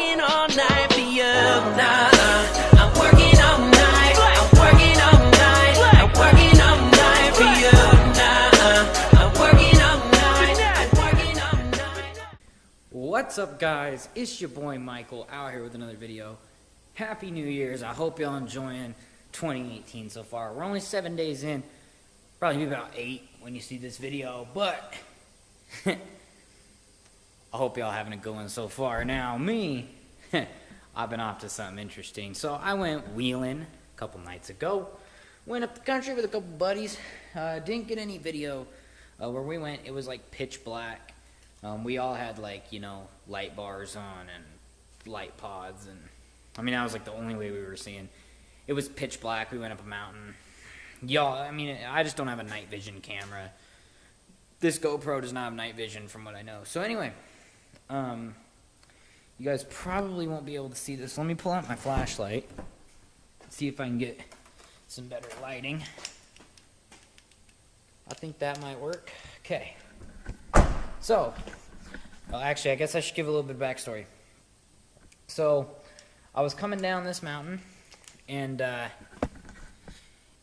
working all night for you. Nah, I'm working all night. I'm working all night. I'm working all night for you. Nah, I'm working all night. I'm working all night. What's up, guys? It's your boy Michael out here with another video. Happy New Year's. I hope y'all enjoying 2018 so far. We're only 7 days in. Probably be about 8 when you see this video, but I hope y'all having a good one so far. Now, me, I've been off to something interesting. So I went wheeling a couple nights ago. Went up the country with a couple buddies. Didn't get any video where we went. It was like pitch black. We all had like, you know, light bars on and light pods. And I mean, that was like the only way we were seeing. It was pitch black. We went up a mountain. Y'all, I mean, I just don't have a night vision camera. This GoPro does not have night vision from what I know. So anyway, you guys probably won't be able to see this. Let me pull out my flashlight. See if I can get some better lighting. I think that might work. Okay. So, well, actually, I guess I should give a little bit of backstory. So, I was coming down this mountain, and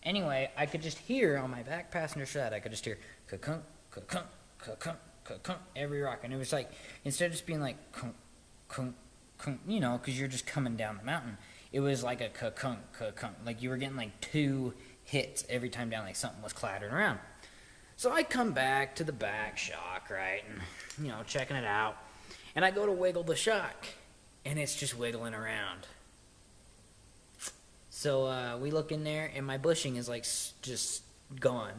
anyway, I could just hear on my back passenger side, I could just hear ka-kunk, ka-kunk, ka-kunk, ka-kunk, every rock. And it was like, instead of just being like kunk, kunk, kunk, you know, because you're just coming down the mountain, it was like a ka-kunk, ka-kunk. Like you were getting like 2 hits every time down, like something was clattering around. So I come back to the back shock, right, and, you know, checking it out. And I go to wiggle the shock, and it's just wiggling around. So we look in there, and my bushing is, like, just gone.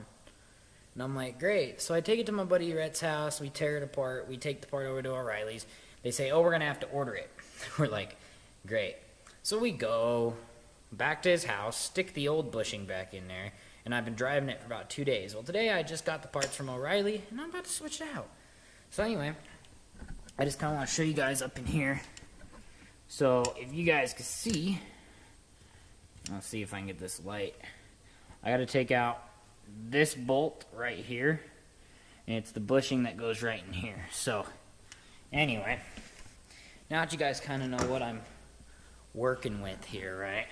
And I'm like, great. So I take it to my buddy Rhett's house. We tear it apart. We take the part over to O'Reilly's. They say, oh, we're going to have to order it. We're like, great. So we go back to his house, stick the old bushing back in there, and I've been driving it for about 2 days. Well, today I just got the parts from O'Reilly, and I'm about to switch it out. So anyway, I just kind of want to show you guys up in here. So if you guys can see... I'll see if I can get this light. I got to take out this bolt right here, and it's the bushing that goes right in here. So, anyway, now that you guys kind of know what I'm working with here, right?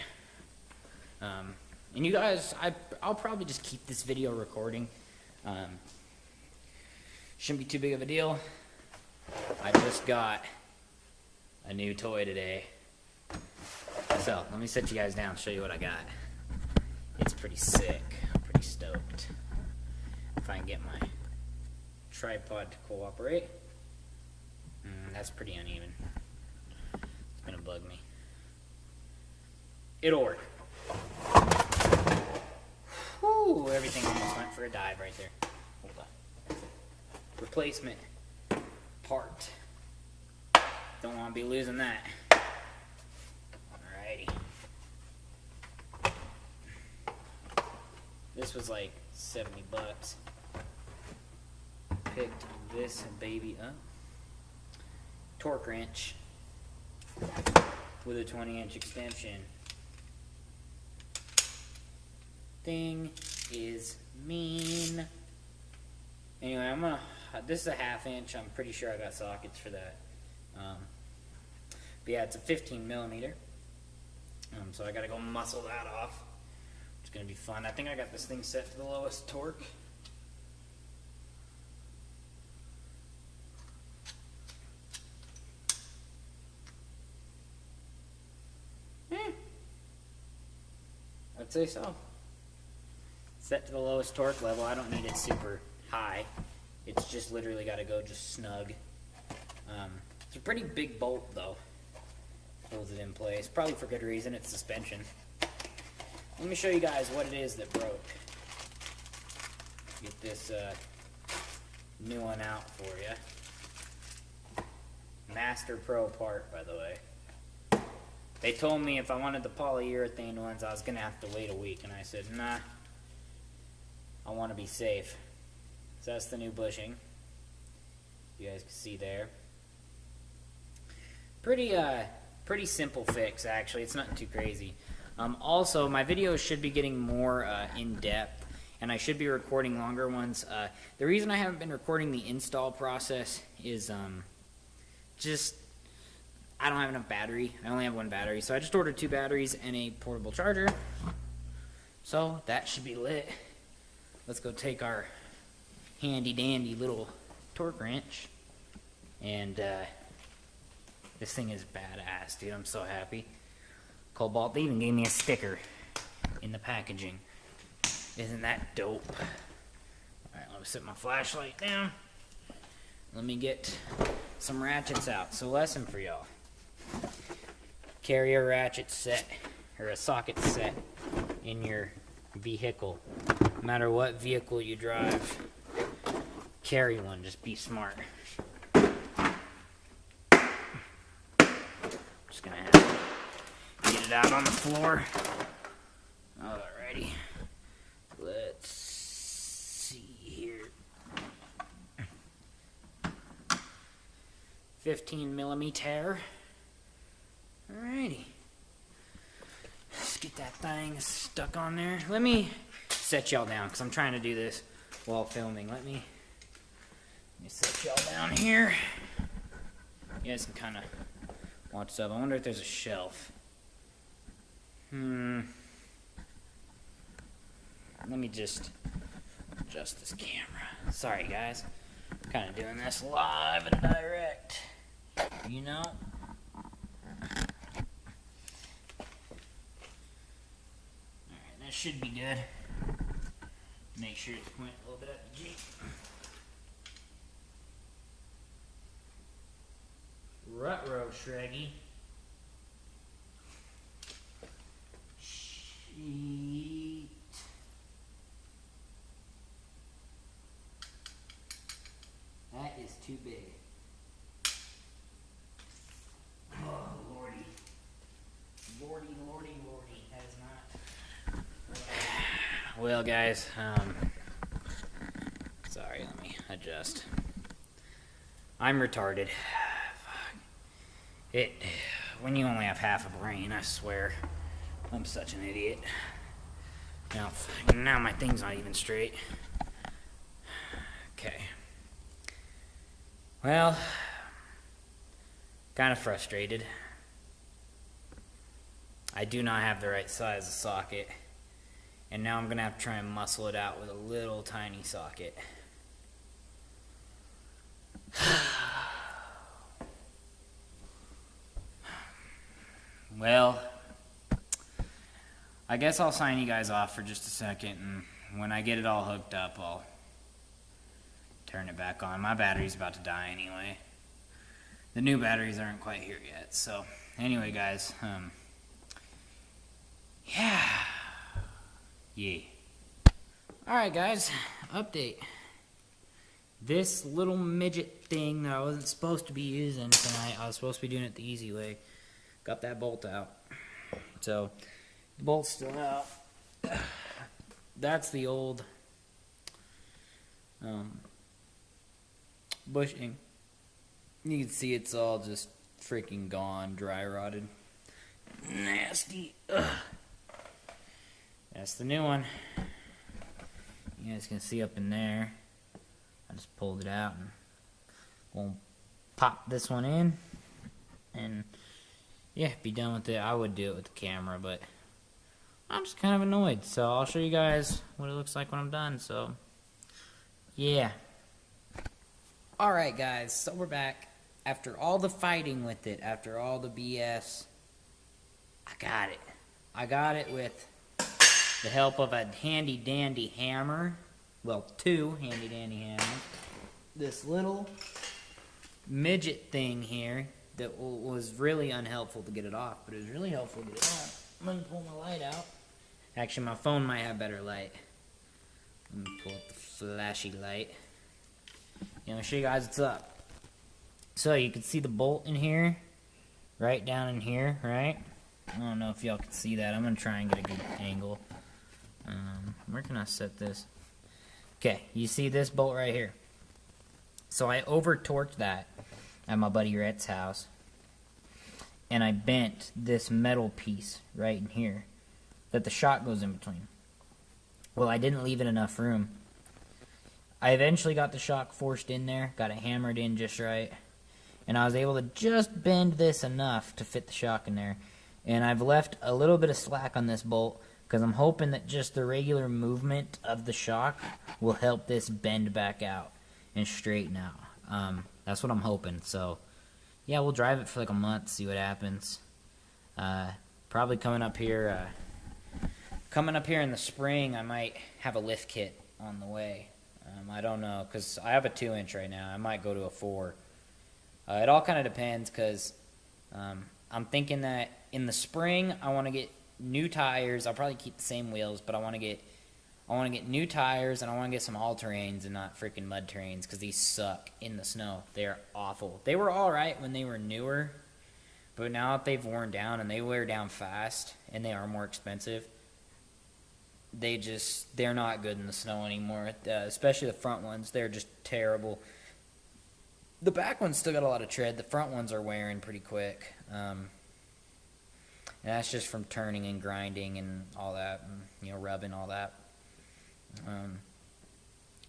And you guys, I'll probably just keep this video recording. Shouldn't be too big of a deal. I just got a new toy today. So, let me set you guys down and show you what I got. It's pretty sick. I'm pretty stoked. If I can get my tripod to cooperate. That's pretty uneven. It's gonna bug me. It'll work. Whew, everything almost went for a dive right there. Hold on. Replacement part. Don't want to be losing that. This was like 70 bucks. Picked this baby up. Torque wrench with a 20-inch extension. Thing is mean. Anyway, this is a 1/2 inch. I'm pretty sure I got sockets for that. But yeah, it's a 15 millimeter. So I gotta go muscle that off. It's going to be fun. I think I got this thing set to the lowest torque. I'd say so. Set to the lowest torque level. I don't need it super high. It's just literally got to go just snug. It's a pretty big bolt though. Holds it in place. Probably for good reason. It's suspension. Let me show you guys what it is that broke. Get this new one out for you. Master Pro part, by the way. They told me if I wanted the polyurethane ones, I was going to have to wait a week. And I said, nah, I want to be safe. So that's the new bushing. You guys can see there. Pretty simple fix, actually. It's nothing too crazy. Also, my videos should be getting more in-depth, and I should be recording longer ones. The reason I haven't been recording the install process is just I don't have enough battery. I only have one battery, so I just ordered 2 batteries and a portable charger. So that should be lit. Let's go take our handy dandy little torque wrench. And this thing is badass, dude. I'm so happy. Cobalt, they even gave me a sticker in the packaging. Isn't that dope? Alright, let me set my flashlight down. Let me get some ratchets out. So lesson for y'all. Carry a ratchet set, or a socket set, in your vehicle. No matter what vehicle you drive, carry one. Just be smart. Just gonna have to get it out on the floor. Alrighty. Let's see here. 15 millimeter. Alrighty. Let's get that thing stuck on there. Let me set y'all down because I'm trying to do this while filming. Let me set y'all down here. You guys can kind of watch stuff. I wonder if there's a shelf. Let me just adjust this camera. Sorry, guys. I'm kind of doing this live and direct. You know? Alright, that should be good. Make sure it's pointing a little bit at the Jeep. Ruh-roh, Shreggy. Sheet. That is too big. Oh, lordy. Lordy, lordy, lordy. That is not... Well, guys, sorry, let me adjust. I'm retarded. Fuck. When you only have half a brain, I swear. I'm such an idiot. Now my thing's not even straight. Okay. Well, kind of frustrated. I do not have the right size of socket. And now I'm going to have to try and muscle it out with a little tiny socket. Well, I guess I'll sign you guys off for just a second, and when I get it all hooked up, I'll turn it back on. My battery's about to die anyway. The new batteries aren't quite here yet, so anyway, guys, yeah. Alright, guys, update. This little midget thing that I wasn't supposed to be using tonight, I was supposed to be doing it the easy way. Got that bolt out. So, the bolt's still out. That's the old bushing. You can see it's all just freaking gone, dry rotted. Nasty. Ugh. That's the new one. You guys can see up in there. I just pulled it out and we'll pop this one in and yeah, be done with it. I would do it with the camera, but I'm just kind of annoyed. So I'll show you guys what it looks like when I'm done. So yeah. Alright guys, so we're back. After all the fighting with it, after all the BS, I got it. I got it with the help of a handy dandy hammer. Well, 2 handy dandy hammers. This little midget thing here that was really unhelpful to get it off, but it was really helpful to get it off. I'm going to pull my light out. Actually, my phone might have better light. Let me pull up the flashy light. I'm going to show you guys what's up. So, you can see the bolt in here. Right down in here, right? I don't know if y'all can see that. I'm going to try and get a good angle. Where can I set this? Okay, you see this bolt right here. So I over-torqued that at my buddy Rhett's house. And I bent this metal piece right in here that the shock goes in between. Well, I didn't leave it enough room. I eventually got the shock forced in there, got it hammered in just right. and I was able to just bend this enough to fit the shock in there. And I've left a little bit of slack on this bolt because I'm hoping that just the regular movement of the shock will help this bend back out and straighten out. That's what I'm hoping. So yeah, we'll drive it for like a month, see what happens. Probably coming up here in the spring, I might have a lift kit on the way. I don't know, because I have a 2-inch right now. I might go to a 4. It all kind of depends, because I'm thinking that in the spring I want to get new tires. I'll probably keep the same wheels, but I want to get new tires, and I want to get some all-terrains and not freaking mud terrains, because these suck in the snow. They're awful. They were all right when they were newer, but now that they've worn down, and they wear down fast, and they are more expensive, they're not good in the snow anymore. Especially the front ones, they're just terrible. The back ones still got a lot of tread. The front ones are wearing pretty quick. And that's just from turning and grinding and all that, and, rubbing all that.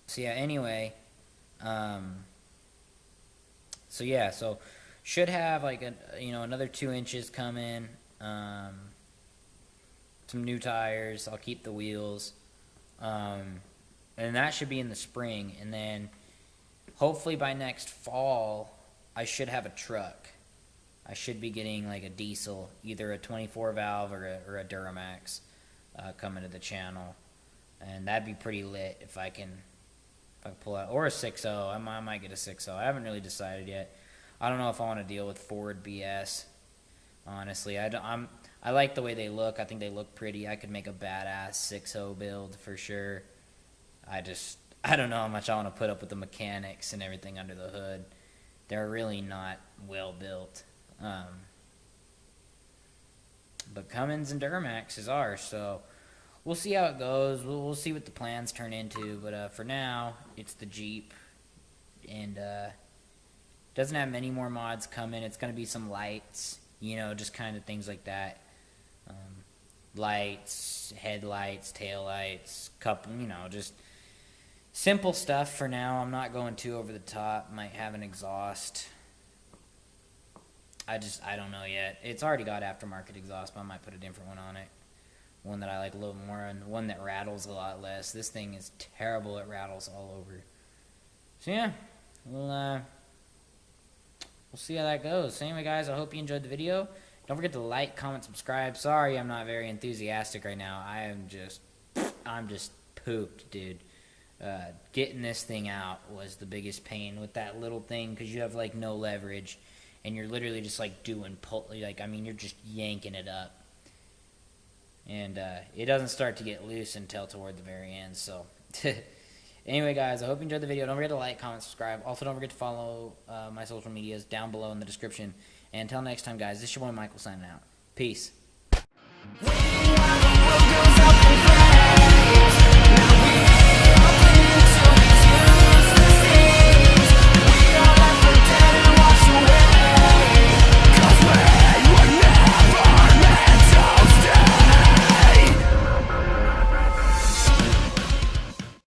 So yeah, anyway, so should have like another 2 inches coming, some new tires. I'll keep the wheels, and that should be in the spring, and then hopefully by next fall I should have a truck. I should be getting like a diesel, either a 24 valve or a Duramax, coming to the channel. And that'd be pretty lit if I can pull out, or a 6.0. I might get a 6.0. I haven't really decided yet. I don't know if I want to deal with Ford BS. Honestly, I like the way they look. I think they look pretty. I could make a badass 6.0 build for sure. I don't know how much I want to put up with the mechanics and everything under the hood. They're really not well built. But Cummins and Duramaxes are, so we'll see how it goes. We'll see what the plans turn into. But for now, it's the Jeep, and doesn't have many more mods coming. It's gonna be some lights, just kind of things like that. Lights, headlights, taillights, just simple stuff for now. I'm not going too over the top. Might have an exhaust. I don't know yet. It's already got aftermarket exhaust, but I might put a different one on it. One that I like a little more, and one that rattles a lot less. This thing is terrible. It rattles all over. So yeah, we'll see how that goes. So anyway, guys, I hope you enjoyed the video. Don't forget to like, comment, subscribe. Sorry I'm not very enthusiastic right now. I'm just pooped, dude. Getting this thing out was the biggest pain with that little thing, because you have like no leverage, and you're literally just like you're just yanking it up, and it doesn't start to get loose until toward the very end. So anyway, guys, I hope you enjoyed the video. Don't forget to like, comment, subscribe. Also, don't forget to follow my social medias down below in the description. And until next time, guys, this is your boy Michael signing out. Peace.